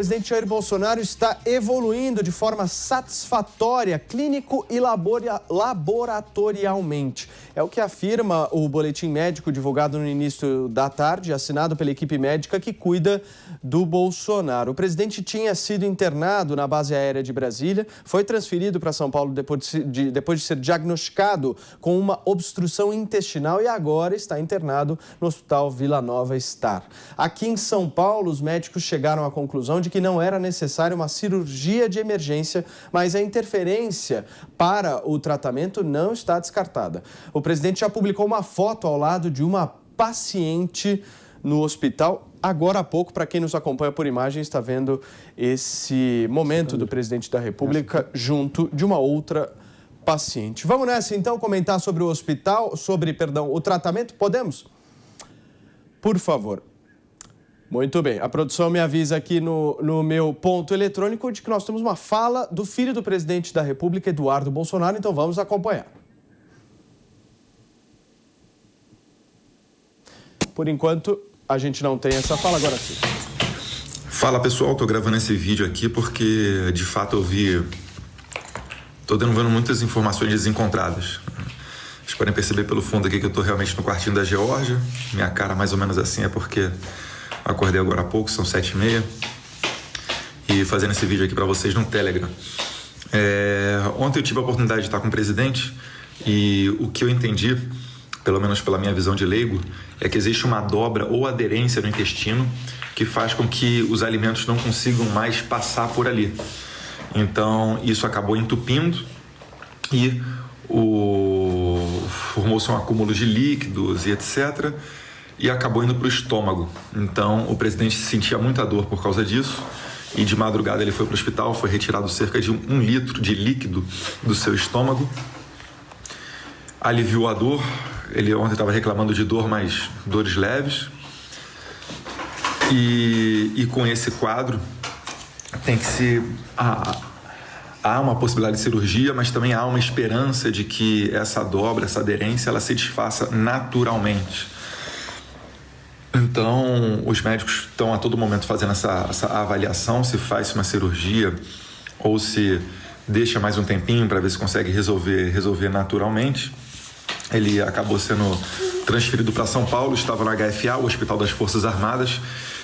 O presidente Jair Bolsonaro está evoluindo de forma satisfatória, clínico e laboratorialmente. É o que afirma o boletim médico divulgado no início da tarde, assinado pela equipe médica que cuida do Bolsonaro. O presidente tinha sido internado na base aérea de Brasília, foi transferido para São Paulo depois de ser diagnosticado com uma obstrução intestinal e agora está internado no Hospital Vila Nova Star. Aqui em São Paulo, os médicos chegaram à conclusão de que não era necessária uma cirurgia de emergência, mas a interferência para o tratamento não está descartada. O presidente já publicou uma foto ao lado de uma paciente no hospital. Agora há pouco, para quem nos acompanha por imagem, está vendo esse momento do presidente da República junto de uma outra paciente. Vamos nessa então comentar sobre o hospital, o tratamento? Podemos? Por favor. Muito bem, a produção me avisa aqui no meu ponto eletrônico de que nós temos uma fala do filho do presidente da República, Eduardo Bolsonaro, então vamos acompanhar. Por enquanto, a gente não tem essa fala, agora sim. Fala pessoal, tô gravando esse vídeo aqui porque de fato tô vendo muitas informações desencontradas. Vocês podem perceber pelo fundo aqui que eu tô realmente no quartinho da Geórgia, minha cara mais ou menos assim é porque acordei agora há pouco, são 7h30, e fazendo esse vídeo aqui para vocês no Telegram. Ontem eu tive a oportunidade de estar com o presidente e o que eu entendi, pelo menos pela minha visão de leigo, é que existe uma dobra ou aderência no intestino que faz com que os alimentos não consigam mais passar por ali. Então isso acabou entupindo e formou-se um acúmulo de líquidos e etc., e acabou indo para o estômago. Então, o presidente sentia muita dor por causa disso e de madrugada ele foi para o hospital, foi retirado cerca de 1 litro de líquido do seu estômago. Aliviou a dor, ele ontem estava reclamando de dor, mas dores leves. E com esse quadro, há uma possibilidade de cirurgia, mas também há uma esperança de que essa dobra, essa aderência, ela se desfaça naturalmente. Então, os médicos estão a todo momento fazendo essa avaliação, se faz uma cirurgia ou se deixa mais um tempinho para ver se consegue resolver naturalmente. Ele acabou sendo transferido para São Paulo, estava no HFA, o Hospital das Forças Armadas,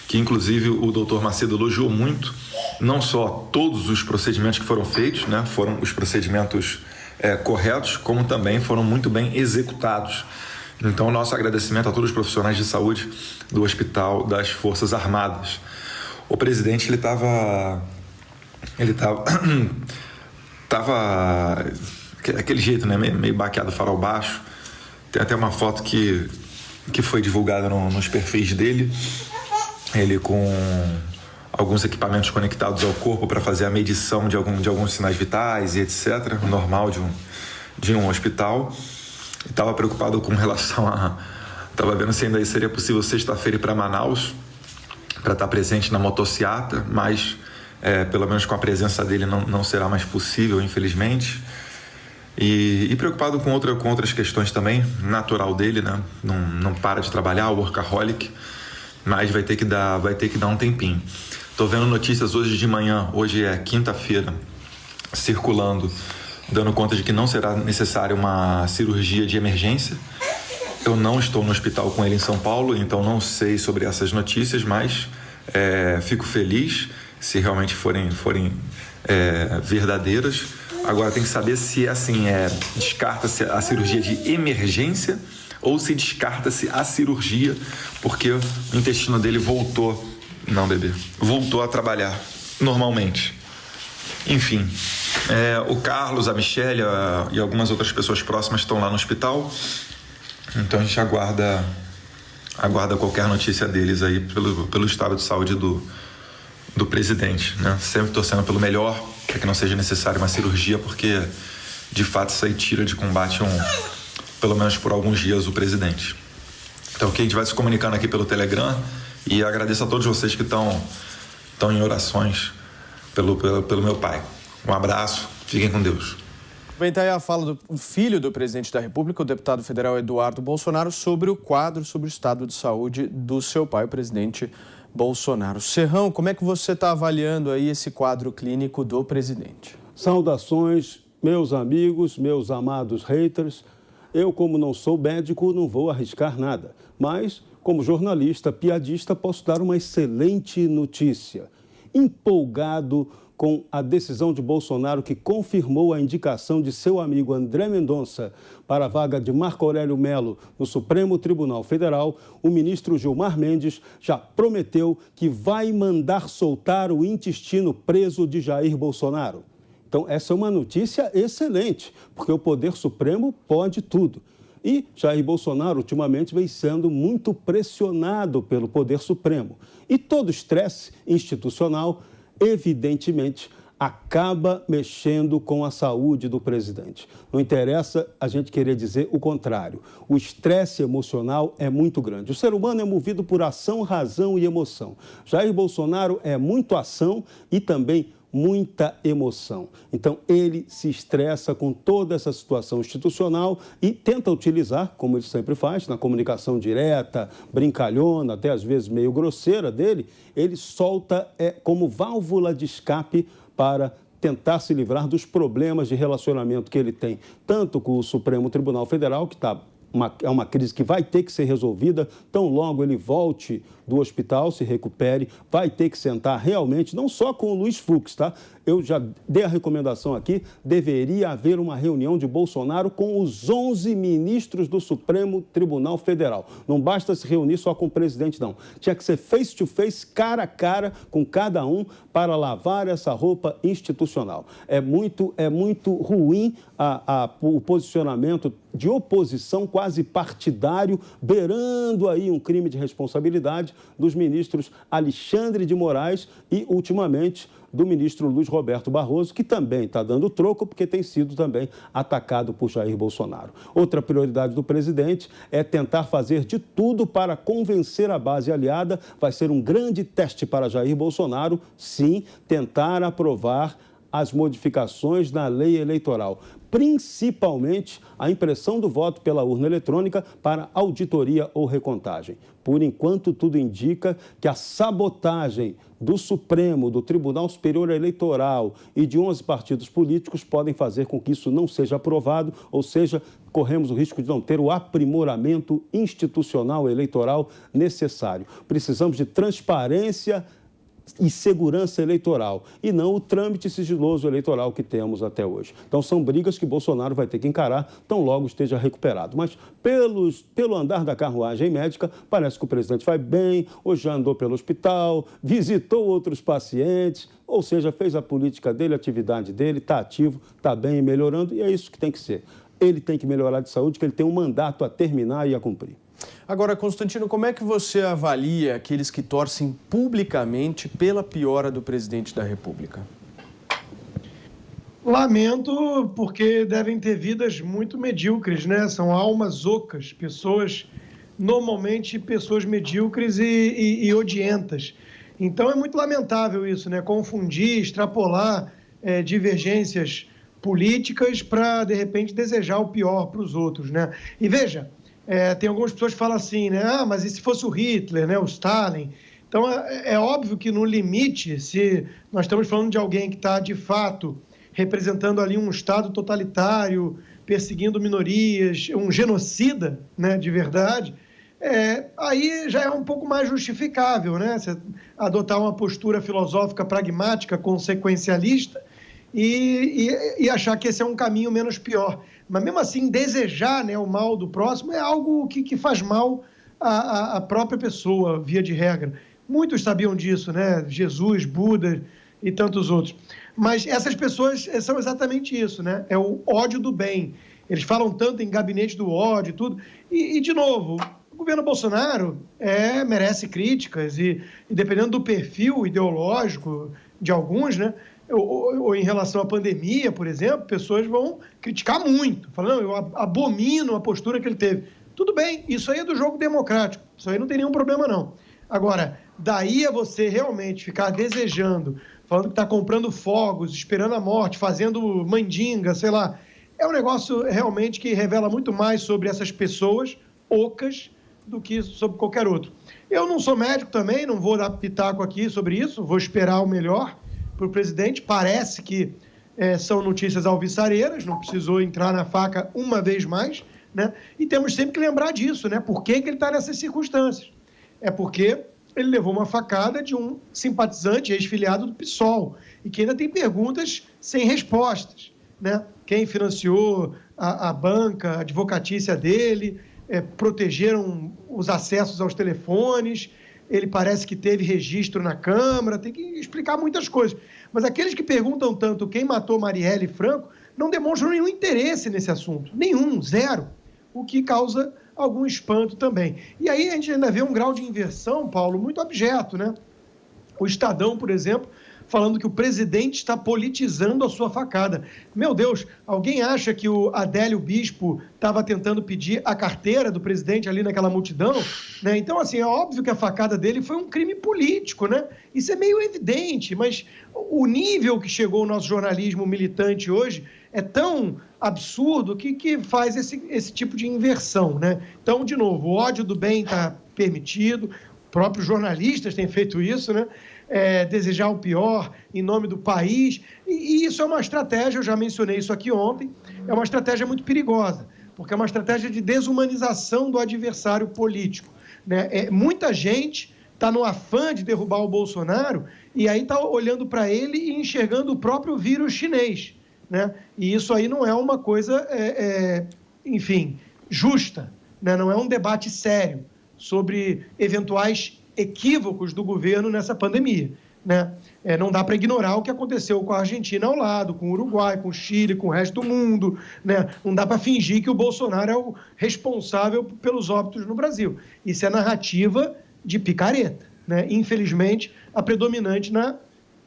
que inclusive o doutor Macedo elogiou muito, não só todos os procedimentos que foram feitos, né, foram os procedimentos corretos, como também foram muito bem executados. Então, nosso agradecimento a todos os profissionais de saúde do Hospital das Forças Armadas. O presidente, ele estava aquele jeito, né, meio baqueado, farol baixo. Tem até uma foto que foi divulgada nos perfis dele, ele com alguns equipamentos conectados ao corpo para fazer a medição de alguns sinais vitais e etc., normal de um hospital. Estava preocupado com relação estava vendo se ainda seria possível sexta-feira ir para Manaus para estar presente na motociata, mas pelo menos com a presença dele não será mais possível, infelizmente. E preocupado com outras questões também, natural dele, né? Não para de trabalhar, workaholic, mas vai ter que dar um tempinho. Estou vendo notícias hoje de manhã, hoje é quinta-feira, circulando, dando conta de que não será necessária uma cirurgia de emergência. Eu não estou no hospital com ele em São Paulo, então não sei sobre essas notícias, mas fico feliz se realmente forem verdadeiras. Agora tem que saber se descarta-se a cirurgia de emergência ou se descarta-se a cirurgia, porque o intestino dele voltou a trabalhar normalmente. Enfim, o Carlos, a Michelle e algumas outras pessoas próximas estão lá no hospital, então a gente aguarda qualquer notícia deles aí pelo estado de saúde do presidente, né? Sempre torcendo pelo melhor, para que não seja necessária uma cirurgia, porque de fato isso aí tira de combate pelo menos por alguns dias o presidente. Então, a gente vai se comunicando aqui pelo Telegram e agradeço a todos vocês que estão em orações pelo meu pai. Um abraço, fiquem com Deus. Bem, tá aí a fala do filho do presidente da República, o deputado federal Eduardo Bolsonaro, sobre o quadro, sobre o estado de saúde do seu pai, o presidente Bolsonaro. Serrão, como é que você está avaliando aí esse quadro clínico do presidente? Saudações, meus amigos, meus amados haters. Eu, como não sou médico, não vou arriscar nada. Mas, como jornalista, piadista, posso dar uma excelente notícia. Empolgado com a decisão de Bolsonaro que confirmou a indicação de seu amigo André Mendonça para a vaga de Marco Aurélio Mello no Supremo Tribunal Federal, o ministro Gilmar Mendes já prometeu que vai mandar soltar o intestino preso de Jair Bolsonaro. Então, essa é uma notícia excelente, porque o Poder Supremo pode tudo. E Jair Bolsonaro, ultimamente, vem sendo muito pressionado pelo Poder Supremo. E todo estresse institucional, evidentemente, acaba mexendo com a saúde do presidente. Não interessa a gente querer dizer o contrário. O estresse emocional é muito grande. O ser humano é movido por ação, razão e emoção. Jair Bolsonaro é muito ação e também muita emoção. Então, ele se estressa com toda essa situação institucional e tenta utilizar, como ele sempre faz, na comunicação direta, brincalhona, até às vezes meio grosseira dele, ele solta como válvula de escape para tentar se livrar dos problemas de relacionamento que ele tem, tanto com o Supremo Tribunal Federal, que é uma crise que vai ter que ser resolvida, tão logo ele volte do hospital, se recupere, vai ter que sentar realmente, não só com o Luiz Fux, tá? Eu já dei a recomendação aqui, deveria haver uma reunião de Bolsonaro com os 11 ministros do Supremo Tribunal Federal. Não basta se reunir só com o presidente, não. Tinha que ser face to face, cara a cara, com cada um, para lavar essa roupa institucional. É muito ruim o posicionamento de oposição quase partidário, beirando aí um crime de responsabilidade dos ministros Alexandre de Moraes e, ultimamente, do ministro Luiz Roberto Barroso, que também está dando troco porque tem sido também atacado por Jair Bolsonaro. Outra prioridade do presidente é tentar fazer de tudo para convencer a base aliada. Vai ser um grande teste para Jair Bolsonaro, sim, tentar aprovar as modificações na lei eleitoral, principalmente a impressão do voto pela urna eletrônica para auditoria ou recontagem. Por enquanto, tudo indica que a sabotagem do Supremo, do Tribunal Superior Eleitoral e de 11 partidos políticos podem fazer com que isso não seja aprovado, ou seja, corremos o risco de não ter o aprimoramento institucional eleitoral necessário. Precisamos de transparência e segurança eleitoral, e não o trâmite sigiloso eleitoral que temos até hoje. Então, são brigas que Bolsonaro vai ter que encarar tão logo esteja recuperado. Mas, pelo andar da carruagem médica, parece que o presidente vai bem, hoje já andou pelo hospital, visitou outros pacientes, ou seja, fez a política dele, a atividade dele, está ativo, está bem e melhorando, e é isso que tem que ser. Ele tem que melhorar de saúde, que ele tem um mandato a terminar e a cumprir. Agora, Constantino, como é que você avalia aqueles que torcem publicamente pela piora do presidente da República? Lamento, porque devem ter vidas muito medíocres, né? São almas ocas, normalmente pessoas medíocres e odientas. Então, é muito lamentável isso, né? Confundir, extrapolar divergências políticas para, de repente, desejar o pior para os outros, né? E veja, tem algumas pessoas que falam assim, né? Ah, mas e se fosse o Hitler, né? O Stalin? Então, é óbvio que no limite, se nós estamos falando de alguém que está, de fato, representando ali um Estado totalitário, perseguindo minorias, um genocida, né? De verdade, aí já é um pouco mais justificável, né? Você adotar uma postura filosófica pragmática, consequencialista, e achar que esse é um caminho menos pior. Mas, mesmo assim, desejar, né, o mal do próximo é algo que faz mal à própria pessoa, via de regra. Muitos sabiam disso, né? Jesus, Buda e tantos outros. Mas essas pessoas são exatamente isso, né? É o ódio do bem. Eles falam tanto em gabinete do ódio e tudo. E de novo, o governo Bolsonaro merece críticas e dependendo do perfil ideológico de alguns, né? Ou em relação à pandemia, por exemplo, pessoas vão criticar muito, falando, eu abomino a postura que ele teve. Tudo bem, isso aí é do jogo democrático, isso aí não tem nenhum problema, não. Agora, daí a você realmente ficar desejando, falando que está comprando fogos, esperando a morte, fazendo mandinga, sei lá, é um negócio realmente que revela muito mais sobre essas pessoas ocas do que sobre qualquer outro. Eu não sou médico também, não vou dar pitaco aqui sobre isso, vou esperar o melhor para o presidente. Parece que são notícias alvissareiras, não precisou entrar na faca uma vez mais, né? E temos sempre que lembrar disso, né? Por que ele está nessas circunstâncias? É porque ele levou uma facada de um simpatizante ex-filiado do PSOL e que ainda tem perguntas sem respostas, né? Quem financiou a banca advocatícia dele, protegeram os acessos aos telefones, ele parece que teve registro na Câmara, tem que explicar muitas coisas. Mas aqueles que perguntam tanto quem matou Marielle Franco não demonstram nenhum interesse nesse assunto, nenhum, zero, o que causa algum espanto também. E aí a gente ainda vê um grau de inversão, Paulo, muito abjeto, né? O Estadão, por exemplo, falando que o presidente está politizando a sua facada. Meu Deus, alguém acha que o Adélio Bispo estava tentando pedir a carteira do presidente ali naquela multidão? Né? Então, assim, é óbvio que a facada dele foi um crime político, né? Isso é meio evidente, mas o nível que chegou o nosso jornalismo militante hoje é tão absurdo que faz esse tipo de inversão, né? Então, de novo, o ódio do bem está permitido, próprios jornalistas têm feito isso, né? Desejar o pior em nome do país. E isso é uma estratégia, eu já mencionei isso aqui ontem, é uma estratégia muito perigosa, porque é uma estratégia de desumanização do adversário político, né? Muita gente está no afã de derrubar o Bolsonaro e aí está olhando para ele e enxergando o próprio vírus chinês, né? E isso aí não é uma coisa, enfim, justa, né? Não é um debate sério sobre eventuais equívocos do governo nessa pandemia, né? Não dá para ignorar o que aconteceu com a Argentina ao lado, com o Uruguai, com o Chile, com o resto do mundo, né? Não dá para fingir que o Bolsonaro é o responsável pelos óbitos no Brasil. Isso é narrativa de picareta, né? Infelizmente, a predominante na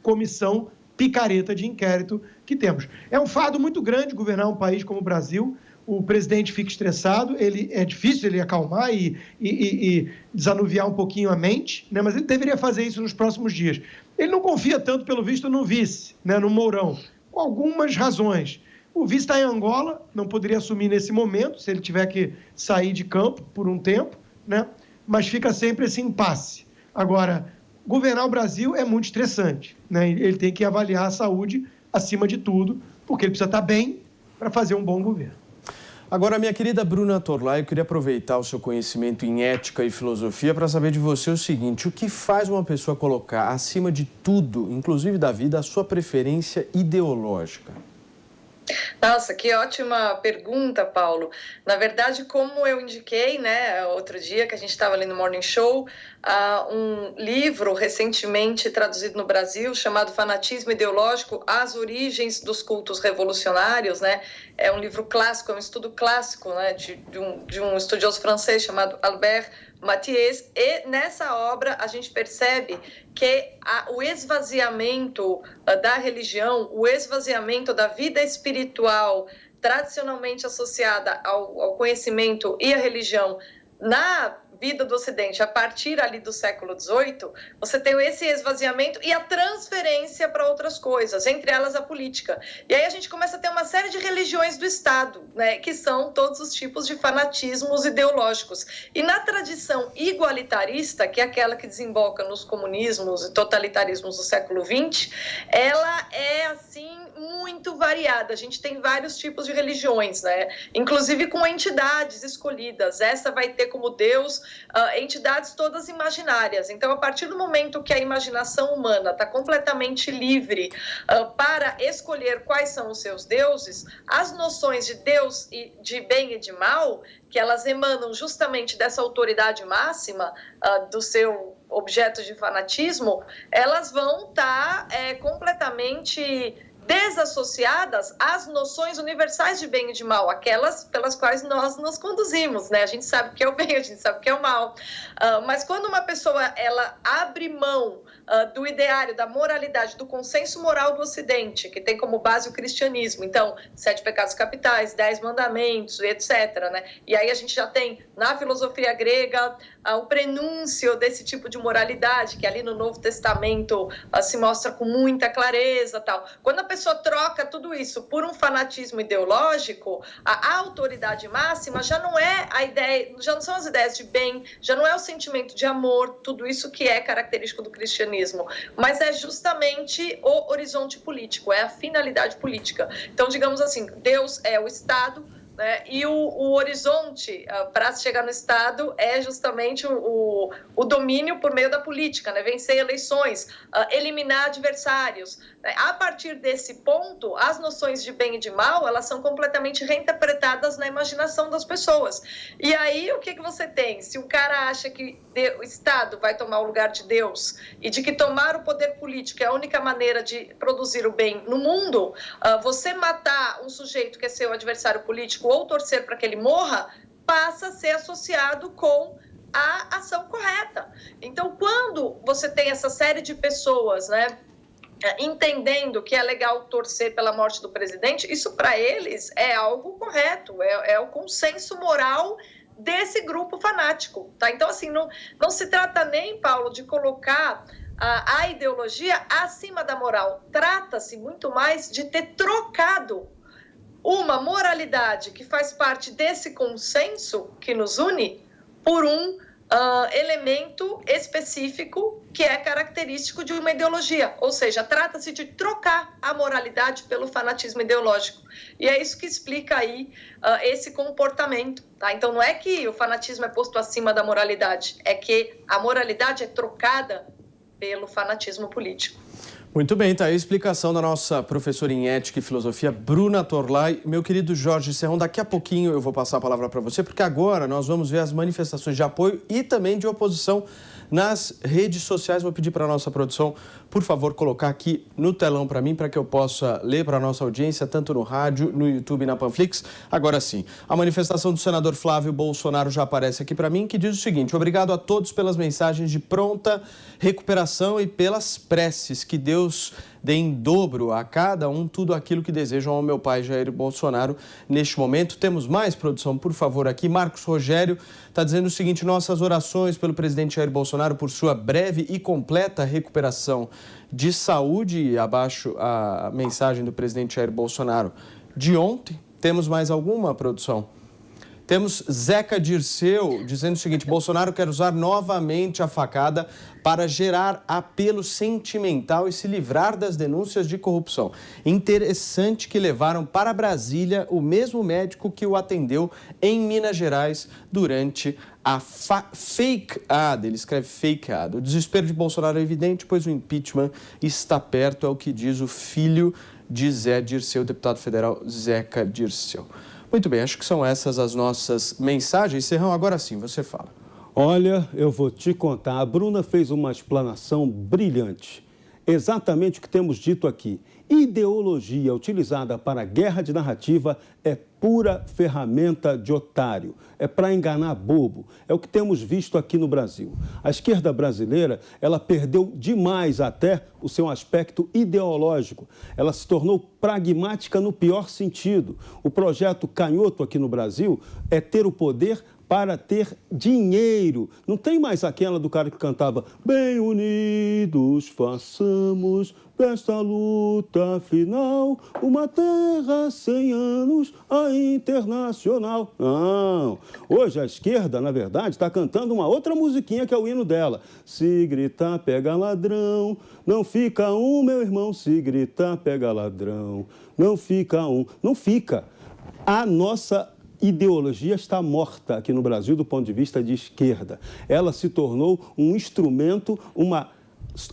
comissão picareta de inquérito que temos. É um fardo muito grande governar um país como o Brasil. O presidente fica estressado, é difícil ele acalmar e desanuviar um pouquinho a mente, né? Mas ele deveria fazer isso nos próximos dias. Ele não confia tanto, pelo visto, no vice, né? No Mourão, com algumas razões. O vice está em Angola, não poderia assumir nesse momento, se ele tiver que sair de campo por um tempo, né? Mas fica sempre esse impasse. Agora, governar o Brasil é muito estressante, né? Ele tem que avaliar a saúde acima de tudo, porque ele precisa estar bem para fazer um bom governo. Agora, minha querida Bruna Torlai, eu queria aproveitar o seu conhecimento em ética e filosofia para saber de você o seguinte: o que faz uma pessoa colocar acima de tudo, inclusive da vida, a sua preferência ideológica? Nossa, que ótima pergunta, Paulo. Na verdade, como eu indiquei, né, outro dia que a gente estava ali no Morning Show, um livro recentemente traduzido no Brasil chamado Fanatismo Ideológico: As Origens dos Cultos Revolucionários, né? É um livro clássico, é um estudo clássico, né, de um estudioso francês chamado Albert Mathiez, e nessa obra a gente percebe que o esvaziamento da religião, o esvaziamento da vida espiritual tradicionalmente associada ao conhecimento e à religião na vida do Ocidente, a partir ali do século XVIII, você tem esse esvaziamento e a transferência para outras coisas, entre elas a política. E aí a gente começa a ter uma série de religiões do Estado, né, que são todos os tipos de fanatismos ideológicos. E na tradição igualitarista, que é aquela que desemboca nos comunismos e totalitarismos do século XX, ela é, assim, muito variada. A gente tem vários tipos de religiões, né? Inclusive com entidades escolhidas. Essa vai ter como Deus entidades todas imaginárias. Então, a partir do momento que a imaginação humana está completamente livre para escolher quais são os seus deuses, as noções de Deus e de bem e de mal, que elas emanam justamente dessa autoridade máxima do seu objeto de fanatismo, elas vão estar completamente desassociadas às noções universais de bem e de mal, aquelas pelas quais nós nos conduzimos, né? A gente sabe o que é o bem, a gente sabe o que é o mal. Mas quando uma pessoa ela abre mão do ideário, da moralidade, do consenso moral do Ocidente, que tem como base o cristianismo. Então, 7 pecados capitais, 10 mandamentos, etc., né? E aí a gente já tem, na filosofia grega, o prenúncio desse tipo de moralidade, que ali no Novo Testamento se mostra com muita clareza, tal. Quando a pessoa troca tudo isso por um fanatismo ideológico, a autoridade máxima já não é a ideia, já não são as ideias de bem, já não é o sentimento de amor, tudo isso que é característico do cristianismo, mas é justamente o horizonte político, é a finalidade política. Então, digamos assim, Deus é o Estado, né? E o horizonte para chegar no Estado é justamente o domínio por meio da política, né? Vencer eleições, eliminar adversários. Né? A partir desse ponto, as noções de bem e de mal, elas são completamente reinterpretadas na imaginação das pessoas. E aí, o que você tem? Se o cara acha que o Estado vai tomar o lugar de Deus e de que tomar o poder político é a única maneira de produzir o bem no mundo, você matar um sujeito que é seu adversário político ou torcer para que ele morra, passa a ser associado com a ação correta. Então, quando você tem essa série de pessoas, né, entendendo que é legal torcer pela morte do presidente, isso para eles é algo correto, é o consenso moral desse grupo fanático, tá? Então, assim, não se trata nem, Paulo, de colocar a ideologia acima da moral. Trata-se muito mais de ter trocado uma moralidade que faz parte desse consenso que nos une por um elemento específico que é característico de uma ideologia. Ou seja, trata-se de trocar a moralidade pelo fanatismo ideológico. E é isso que explica aí esse comportamento. Tá? Então, não é que o fanatismo é posto acima da moralidade, é que a moralidade é trocada pelo fanatismo político. Muito bem, tá aí a explicação da nossa professora em Ética e Filosofia, Bruna Torlai. Meu querido Jorge Serrão, daqui a pouquinho eu vou passar a palavra para você, porque agora nós vamos ver as manifestações de apoio e também de oposição nas redes sociais. Vou pedir para a nossa produção, por favor, colocar aqui no telão para mim, para que eu possa ler para a nossa audiência, tanto no rádio, no YouTube e na Panflix. Agora sim, a manifestação do senador Flávio Bolsonaro já aparece aqui para mim, que diz o seguinte: obrigado a todos pelas mensagens de pronta recuperação e pelas preces. Que Deus dê em dobro a cada um tudo aquilo que desejam ao meu pai Jair Bolsonaro neste momento. Temos mais, produção, por favor, aqui. Marcos Rogério está dizendo o seguinte: nossas orações pelo presidente Jair Bolsonaro por sua breve e completa recuperação de saúde. Abaixo a mensagem do presidente Jair Bolsonaro de ontem. Temos mais alguma, produção? Temos Zeca Dirceu dizendo o seguinte: Bolsonaro quer usar novamente a facada para gerar apelo sentimental e se livrar das denúncias de corrupção. Interessante que levaram para Brasília o mesmo médico que o atendeu em Minas Gerais durante a fake-ad. Ele escreve fake-ad. O desespero de Bolsonaro é evidente, pois o impeachment está perto, é o que diz o filho de Zé Dirceu, deputado federal Zeca Dirceu. Muito bem, acho que são essas as nossas mensagens. Serrão, agora sim, você fala. Olha, eu vou te contar. A Bruna fez uma explanação brilhante. Exatamente o que temos dito aqui. Ideologia utilizada para guerra de narrativa é pura ferramenta de otário. É para enganar bobo. É o que temos visto aqui no Brasil. A esquerda brasileira, ela perdeu demais até o seu aspecto ideológico. Ela se tornou pragmática no pior sentido. O projeto canhoto aqui no Brasil é ter o poder para ter dinheiro. Não tem mais aquela do cara que cantava: bem unidos façamos desta luta final uma terra 100 anos, a internacional. Não. Hoje a esquerda, na verdade, está cantando uma outra musiquinha que é o hino dela. Se gritar, pega ladrão, não fica um, meu irmão. Se gritar, pega ladrão, não fica um. Não fica. A nossa ideologia está morta aqui no Brasil do ponto de vista de esquerda. Ela se tornou um instrumento, uma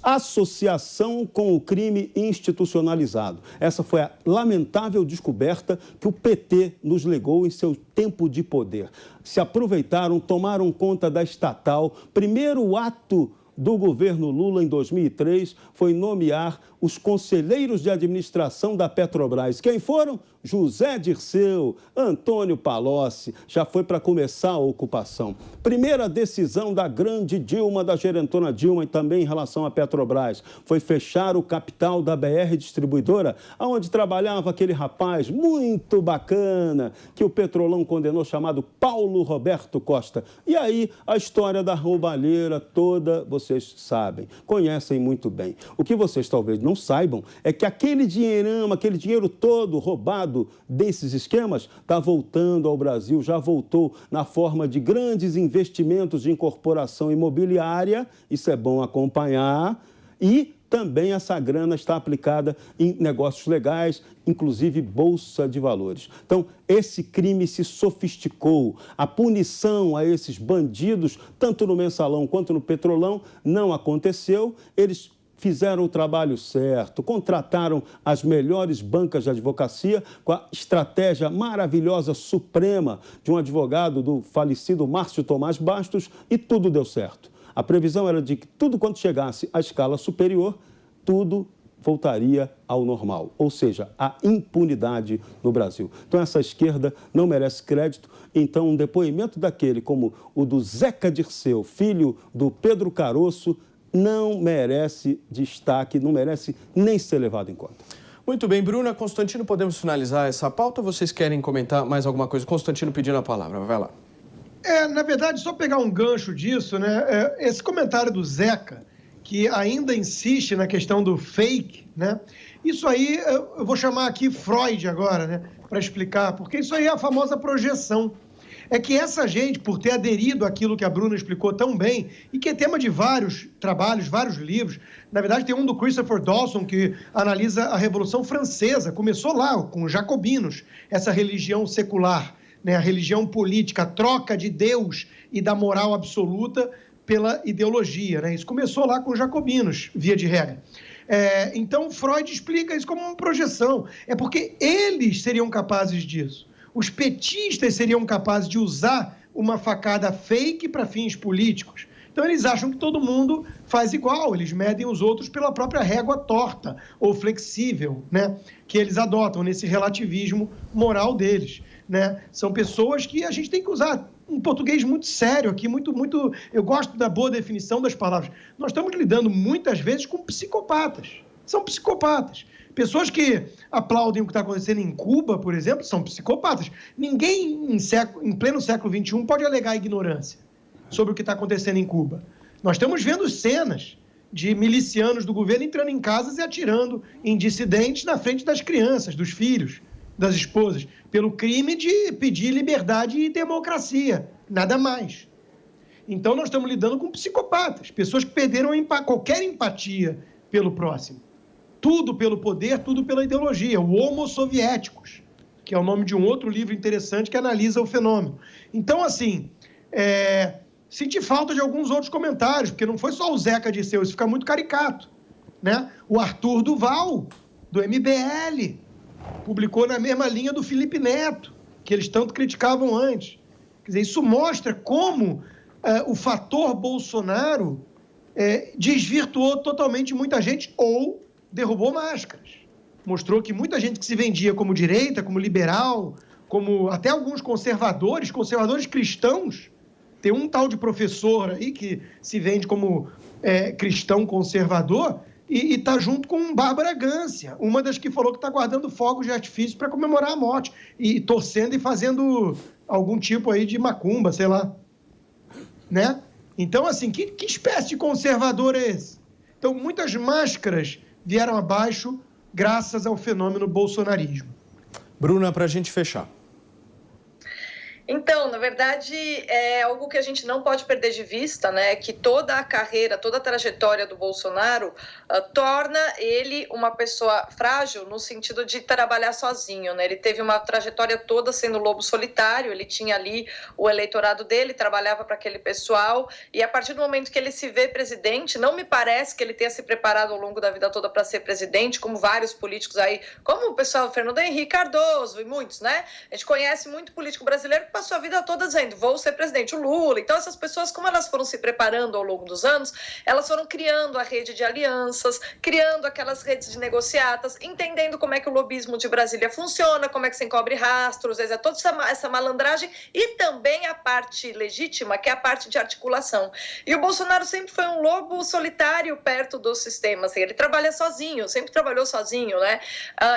associação com o crime institucionalizado. Essa foi a lamentável descoberta que o PT nos legou em seu tempo de poder. Se aproveitaram, tomaram conta da estatal. Primeiro ato do governo Lula em 2003 foi nomear os conselheiros de administração da Petrobras. Quem foram? José Dirceu, Antônio Palocci. Já foi para começar a ocupação. Primeira decisão da grande Dilma, da gerentona Dilma, e também em relação à Petrobras, foi fechar o capital da BR Distribuidora, onde trabalhava aquele rapaz muito bacana que o Petrolão condenou, chamado Paulo Roberto Costa. E aí, a história da roubalheira toda, vocês sabem, conhecem muito bem. O que vocês talvez não saibam é que aquele dinheirão, aquele dinheiro todo roubado desses esquemas está voltando ao Brasil, já voltou na forma de grandes investimentos de incorporação imobiliária, isso é bom acompanhar, e também essa grana está aplicada em negócios legais, inclusive Bolsa de Valores. Então, esse crime se sofisticou. A punição a esses bandidos, tanto no Mensalão quanto no Petrolão, não aconteceu. Eles fizeram o trabalho certo, contrataram as melhores bancas de advocacia com a estratégia maravilhosa, suprema, de um advogado do falecido Márcio Tomás Bastos, e tudo deu certo. A previsão era de que tudo quanto chegasse à escala superior, tudo voltaria ao normal, ou seja, a impunidade no Brasil. Então, essa esquerda não merece crédito. Então, um depoimento daquele como o do Zeca Dirceu, filho do Pedro Caroço, não merece destaque, não merece nem ser levado em conta. Muito bem, Bruna, Constantino, podemos finalizar essa pauta ou vocês querem comentar mais alguma coisa? Constantino pedindo a palavra, vai lá. Na verdade, só pegar um gancho disso, né? Esse comentário do Zeca, que ainda insiste na questão do fake, né? Isso aí, eu vou chamar aqui Freud agora, né? Para explicar, porque isso aí é a famosa projeção. É que essa gente, por ter aderido àquilo que a Bruna explicou tão bem, e que é tema de vários trabalhos, vários livros, na verdade tem um do Christopher Dawson que analisa a Revolução Francesa, começou lá com os jacobinos, essa religião secular, né, a religião política, a troca de Deus e da moral absoluta pela ideologia, né? Isso começou lá com os jacobinos, via de regra. Então Freud explica isso como uma projeção, é porque eles seriam capazes disso. Os petistas seriam capazes de usar uma facada fake para fins políticos. Então, eles acham que todo mundo faz igual, eles medem os outros pela própria régua torta ou flexível, né, que eles adotam nesse relativismo moral deles, né? São pessoas que a gente tem que usar um português muito sério aqui, muito... Eu gosto da boa definição das palavras. Nós estamos lidando muitas vezes com psicopatas. São psicopatas. Pessoas que aplaudem o que está acontecendo em Cuba, por exemplo, são psicopatas. Ninguém em pleno século XXI pode alegar ignorância sobre o que está acontecendo em Cuba. Nós estamos vendo cenas de milicianos do governo entrando em casas e atirando em dissidentes na frente das crianças, dos filhos, das esposas, pelo crime de pedir liberdade e democracia, nada mais. Então, nós estamos lidando com psicopatas, pessoas que perderam qualquer empatia pelo próximo. Tudo pelo poder, tudo pela ideologia. O Homo Soviéticos, que é o nome de um outro livro interessante que analisa o fenômeno. Então, assim, senti falta de alguns outros comentários, porque não foi só o Zeca Dirceu, isso fica muito caricato, né? O Arthur Duval, do MBL, publicou na mesma linha do Felipe Neto, que eles tanto criticavam antes. Quer dizer, isso mostra como o fator Bolsonaro desvirtuou totalmente muita gente ou derrubou máscaras. Mostrou que muita gente que se vendia como direita, como liberal, como até alguns conservadores cristãos, tem um tal de professor aí que se vende como cristão conservador e está junto com Bárbara Gância, uma das que falou que está guardando fogos de artifício para comemorar a morte e torcendo e fazendo algum tipo aí de macumba, sei lá, né? Então, assim, que espécie de conservador é esse? Então, muitas máscaras vieram abaixo graças ao fenômeno bolsonarismo. Bruna, para a gente fechar. Então, na verdade, é algo que a gente não pode perder de vista, né? Que toda a carreira, toda a trajetória do Bolsonaro torna ele uma pessoa frágil no sentido de trabalhar sozinho, né? Ele teve uma trajetória toda sendo lobo solitário, ele tinha ali o eleitorado dele, trabalhava para aquele pessoal, e a partir do momento que ele se vê presidente, não me parece que ele tenha se preparado ao longo da vida toda para ser presidente, como vários políticos aí, como o pessoal Fernando Henrique Cardoso e muitos, né? A gente conhece muito político brasileiro passou a vida toda dizendo, vou ser presidente, o Lula. Então, essas pessoas, como elas foram se preparando ao longo dos anos, elas foram criando a rede de alianças, criando aquelas redes de negociatas, entendendo como é que o lobismo de Brasília funciona, como é que se encobre rastros, toda essa malandragem e também a parte legítima, que é a parte de articulação. E o Bolsonaro sempre foi um lobo solitário perto do sistema, assim, ele trabalha sozinho, sempre trabalhou sozinho, né?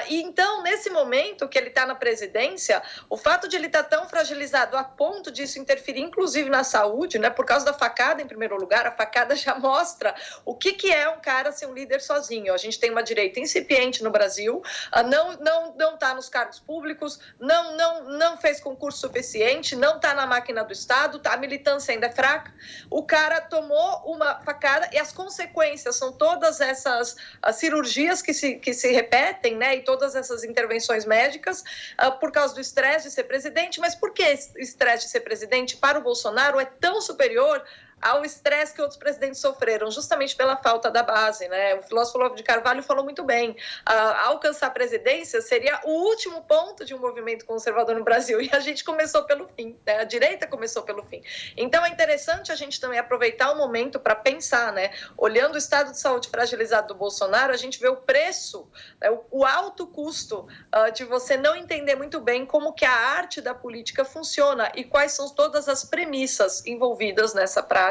E então, nesse momento que ele está na presidência, o fato de ele estar tão fragilizado a ponto disso interferir, inclusive na saúde, né? Por causa da facada, em primeiro lugar, a facada já mostra o que é um cara ser um líder sozinho. A gente tem uma direita incipiente no Brasil, não está nos cargos públicos, não fez concurso suficiente, não está na máquina do Estado, a militância ainda é fraca. O cara tomou uma facada e as consequências são todas essas cirurgias que se repetem, né? E todas essas intervenções médicas por causa do estresse de ser presidente. Mas por que o estresse de ser presidente para o Bolsonaro é tão superior ao estresse que outros presidentes sofreram, justamente pela falta da base, né? O filósofo Olavo de Carvalho falou muito bem, alcançar a presidência seria o último ponto de um movimento conservador no Brasil, e a gente começou pelo fim, né? A direita começou pelo fim. Então é interessante a gente também aproveitar o momento para pensar, né? Olhando o estado de saúde fragilizado do Bolsonaro, a gente vê o preço, né? O alto custo de você não entender muito bem como que a arte da política funciona e quais são todas as premissas envolvidas nessa prática.